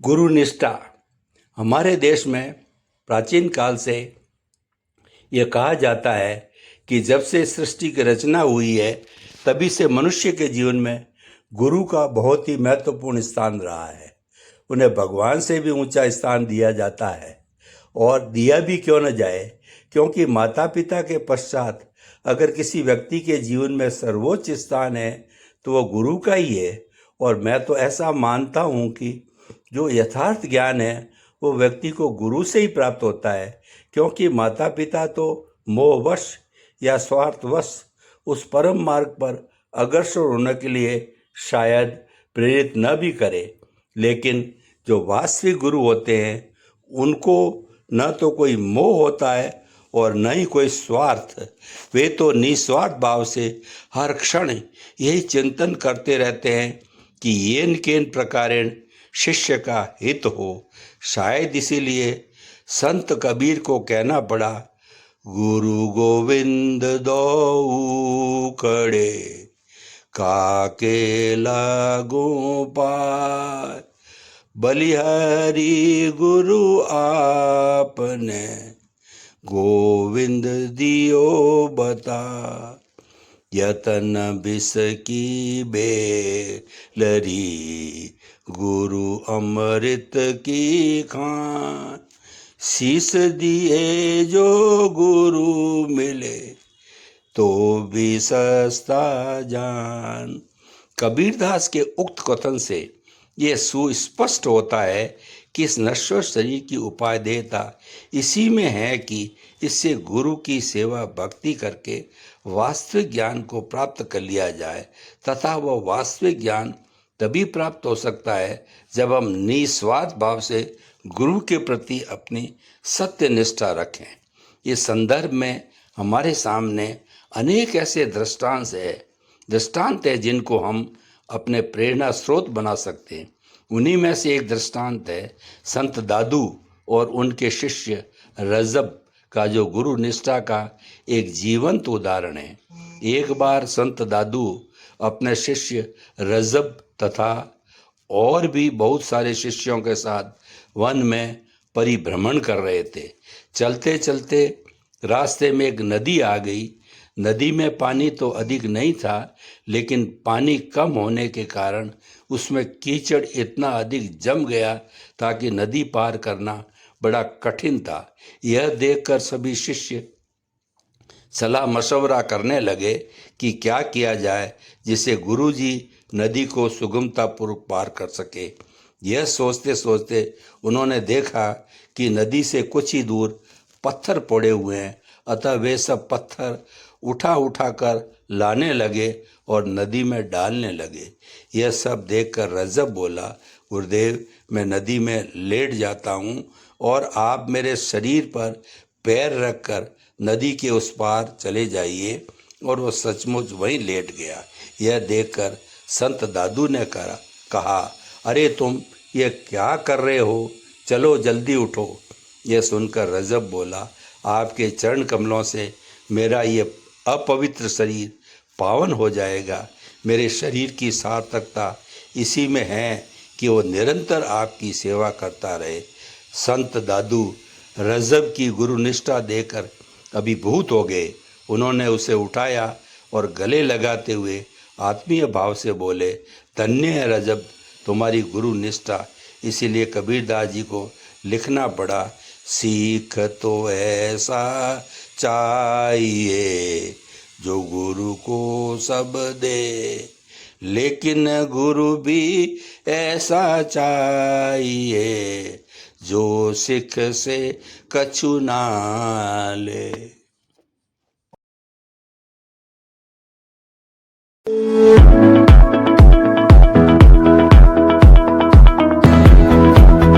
गुरु निष्ठा। हमारे देश में प्राचीन काल से यह कहा जाता है कि जब से सृष्टि की रचना हुई है तभी से मनुष्य के जीवन में गुरु का बहुत ही महत्वपूर्ण स्थान रहा है। उन्हें भगवान से भी ऊंचा स्थान दिया जाता है और दिया भी क्यों न जाए, क्योंकि माता पिता के पश्चात अगर किसी व्यक्ति के जीवन में सर्वोच्च स्थान है तो वह गुरु का ही है। और मैं तो ऐसा मानता हूँ कि जो यथार्थ ज्ञान है वो व्यक्ति को गुरु से ही प्राप्त होता है, क्योंकि माता पिता तो मोहवश या स्वार्थवश उस परम मार्ग पर अग्रसर होने के लिए शायद प्रेरित न भी करे, लेकिन जो वास्तविक गुरु होते हैं उनको न तो कोई मोह होता है और न ही कोई स्वार्थ। वे तो निस्वार्थ भाव से हर क्षण यही चिंतन करते रहते हैं कि येन केन प्रकारेण शिष्य का हित हो। शायद इसीलिए संत कबीर को कहना पड़ा, गुरु गोविंद दो खड़े काके लागू पाय, बलिहारी गुरु आपने गोविंद दियो बता, यतन बिस की बेलरी गुरु अमृत की खान, शीस दिए जो गुरु मिले तो भी सस्ता जान। कबीरदास के उक्त कथन से यह सुस्पष्ट होता है कि इस नश्वर शरीर की उपाय देता इसी में है कि इससे गुरु की सेवा भक्ति करके वास्तविक ज्ञान को प्राप्त कर लिया जाए, तथा वह वास्तविक ज्ञान तभी प्राप्त हो सकता है जब हम निस्वार्थ भाव से गुरु के प्रति अपनी सत्य निष्ठा रखें। इस संदर्भ में हमारे सामने अनेक ऐसे दृष्टांत है जिनको हम अपने प्रेरणा स्रोत बना सकते हैं। उन्हीं में से एक दृष्टांत है संत दादू और उनके शिष्य रजब का, जो गुरु निष्ठा का एक जीवंत उदाहरण है। एक बार संत दादू अपने शिष्य रजब तथा और भी बहुत सारे शिष्यों के साथ वन में परिभ्रमण कर रहे थे। चलते चलते रास्ते में एक नदी आ गई। नदी में पानी तो अधिक नहीं था, लेकिन पानी कम होने के कारण उसमें कीचड़ इतना अधिक जम गया ताकि नदी पार करना बड़ा कठिन था। यह देखकर सभी शिष्य सलाह मशवरा करने लगे कि क्या किया जाए जिससे गुरुजी नदी को सुगमतापूर्वक पार कर सके। यह सोचते सोचते उन्होंने देखा कि नदी से कुछ ही दूर पत्थर पड़े हुए हैं, अतः वे सब पत्थर उठा उठा कर लाने लगे और नदी में डालने लगे। यह सब देखकर रजब बोला, गुरुदेव मैं नदी में लेट जाता हूँ और आप मेरे शरीर पर पैर रखकर नदी के उस पार चले जाइए। और वो सचमुच वहीं लेट गया। यह देखकर संत दादू ने कहा, अरे तुम ये क्या कर रहे हो, चलो जल्दी उठो। यह सुनकर रजब बोला, आपके चरण कमलों से मेरा ये अपवित्र शरीर पावन हो जाएगा। मेरे शरीर की सार्थकता इसी में है कि वो निरंतर आपकी सेवा करता रहे। संत दादू रजब की गुरु निष्ठा देकर अभिभूत हो गए। उन्होंने उसे उठाया और गले लगाते हुए आत्मीय भाव से बोले, धन्य है रजब तुम्हारी गुरु निष्ठा। इसीलिए कबीरदास जी को लिखना पड़ा, सीख तो ऐसा चाहिए जो गुरु को सब दे, लेकिन गुरु भी ऐसा चाहिए जो सिख से कछु ना ले।